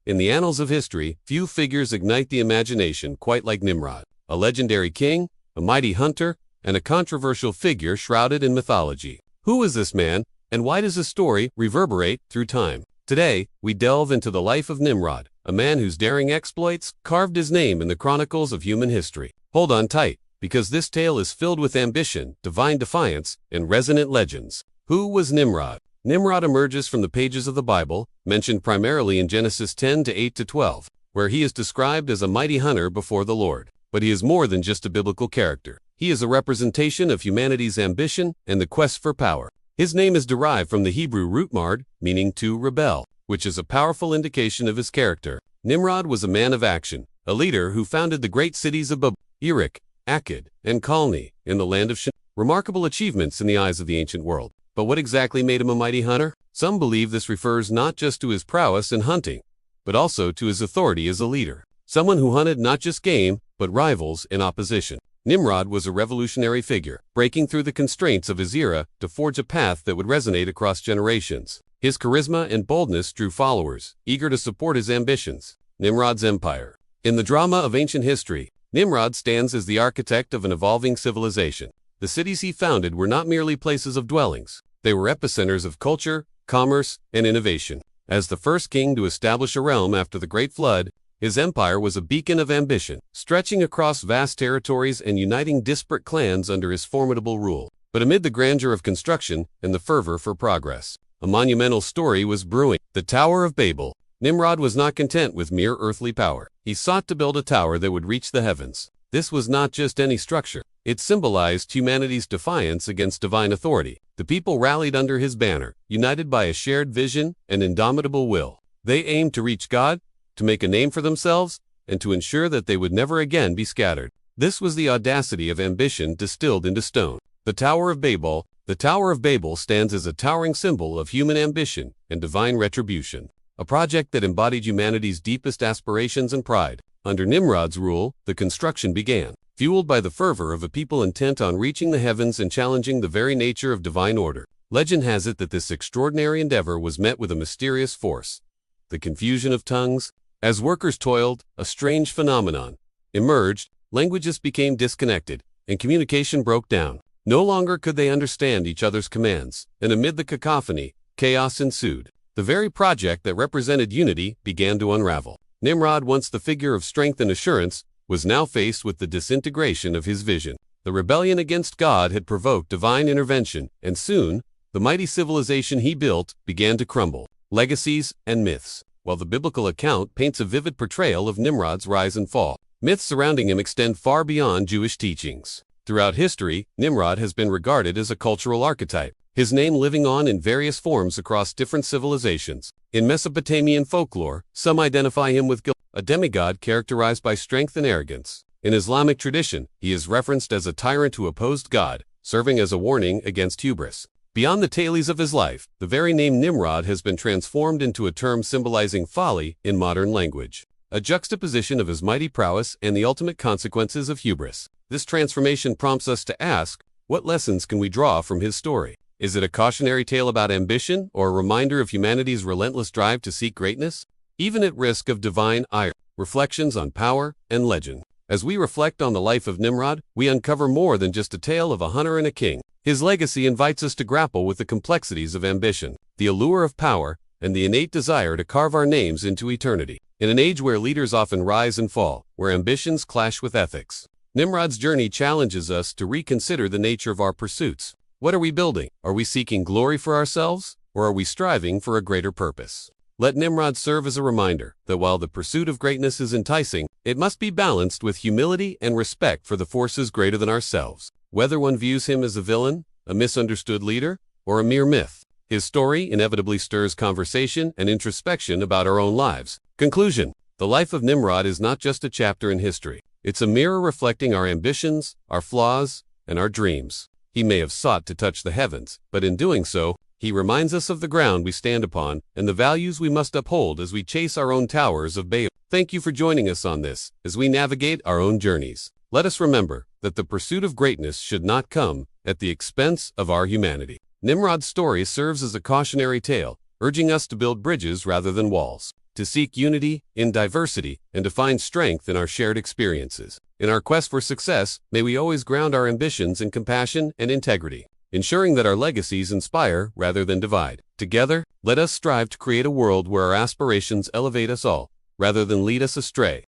In the annals of history, few figures ignite the imagination quite like Nimrod, a legendary king, a mighty hunter, and a controversial figure shrouded in mythology. Who is this man, and why does his story reverberate through time? Today, we delve into the life of Nimrod, a man whose daring exploits carved his name in the chronicles of human history. Hold on tight, because this tale is filled with ambition, divine defiance, and resonant legends. Who was Nimrod? Nimrod emerges from the pages of the Bible, mentioned primarily in Genesis 10 to 8 to 12, where he is described as a mighty hunter before the Lord. But he is more than just a biblical character. He is a representation of humanity's ambition and the quest for power. His name is derived from the Hebrew root mard, meaning to rebel, which is a powerful indication of his character. Nimrod was a man of action, a leader who founded the great cities of Babel, Erech, Akkad, and Calneh in the land of Shinar. Remarkable achievements in the eyes of the ancient world. But what exactly made him a mighty hunter? Some believe this refers not just to his prowess in hunting, but also to his authority as a leader. Someone who hunted not just game, but rivals and opposition. Nimrod was a revolutionary figure, breaking through the constraints of his era to forge a path that would resonate across generations. His charisma and boldness drew followers, eager to support his ambitions. Nimrod's empire. In the drama of ancient history, Nimrod stands as the architect of an evolving civilization. The cities he founded were not merely places of dwellings. They were epicenters of culture, commerce, and innovation. As the first king to establish a realm after the Great Flood, his empire was a beacon of ambition, stretching across vast territories and uniting disparate clans under his formidable rule. But amid the grandeur of construction and the fervor for progress, a monumental story was brewing. The Tower of Babel. Nimrod was not content with mere earthly power. He sought to build a tower that would reach the heavens. This was not just any structure. It symbolized humanity's defiance against divine authority. The people rallied under his banner, united by a shared vision and indomitable will. They aimed to reach God, to make a name for themselves, and to ensure that they would never again be scattered. This was the audacity of ambition distilled into stone. The Tower of Babel. The Tower of Babel stands as a towering symbol of human ambition and divine retribution. A project that embodied humanity's deepest aspirations and pride. Under Nimrod's rule, the construction began, fueled by the fervor of a people intent on reaching the heavens and challenging the very nature of divine order. Legend has it that this extraordinary endeavor was met with a mysterious force. The confusion of tongues. As workers toiled, a strange phenomenon emerged. Languages became disconnected, and communication broke down. No longer could they understand each other's commands, and amid the cacophony, chaos ensued. The very project that represented unity began to unravel. Nimrod, once the figure of strength and assurance, was now faced with the disintegration of his vision. The rebellion against God had provoked divine intervention, and soon, the mighty civilization he built began to crumble. Legacies and myths. While the biblical account paints a vivid portrayal of Nimrod's rise and fall, myths surrounding him extend far beyond Jewish teachings. Throughout history, Nimrod has been regarded as a cultural archetype, his name living on in various forms across different civilizations. In Mesopotamian folklore, some identify him with Gilgamesh, a demigod characterized by strength and arrogance. In Islamic tradition, he is referenced as a tyrant who opposed God, serving as a warning against hubris. Beyond the tales of his life, the very name Nimrod has been transformed into a term symbolizing folly in modern language, a juxtaposition of his mighty prowess and the ultimate consequences of hubris. This transformation prompts us to ask, what lessons can we draw from his story? Is it a cautionary tale about ambition, or a reminder of humanity's relentless drive to seek greatness, even at risk of divine ire? Reflections on power and legend. As we reflect on the life of Nimrod, we uncover more than just a tale of a hunter and a king. His legacy invites us to grapple with the complexities of ambition, the allure of power, and the innate desire to carve our names into eternity. In an age where leaders often rise and fall, where ambitions clash with ethics, Nimrod's journey challenges us to reconsider the nature of our pursuits. What are we building? Are we seeking glory for ourselves, or are we striving for a greater purpose? Let Nimrod serve as a reminder that while the pursuit of greatness is enticing, it must be balanced with humility and respect for the forces greater than ourselves. Whether one views him as a villain, a misunderstood leader, or a mere myth, his story inevitably stirs conversation and introspection about our own lives. Conclusion. The life of Nimrod is not just a chapter in history. It's a mirror reflecting our ambitions, our flaws, and our dreams. He may have sought to touch the heavens, but in doing so, he reminds us of the ground we stand upon and the values we must uphold as we chase our own towers of Babel. Thank you for joining us on this, as we navigate our own journeys. Let us remember that the pursuit of greatness should not come at the expense of our humanity. Nimrod's story serves as a cautionary tale, urging us to build bridges rather than walls. to seek unity in diversity and to find strength in our shared experiences. In our quest for success, may we always ground our ambitions in compassion and integrity, ensuring that our legacies inspire rather than divide. Together, let us strive to create a world where our aspirations elevate us all, rather than lead us astray.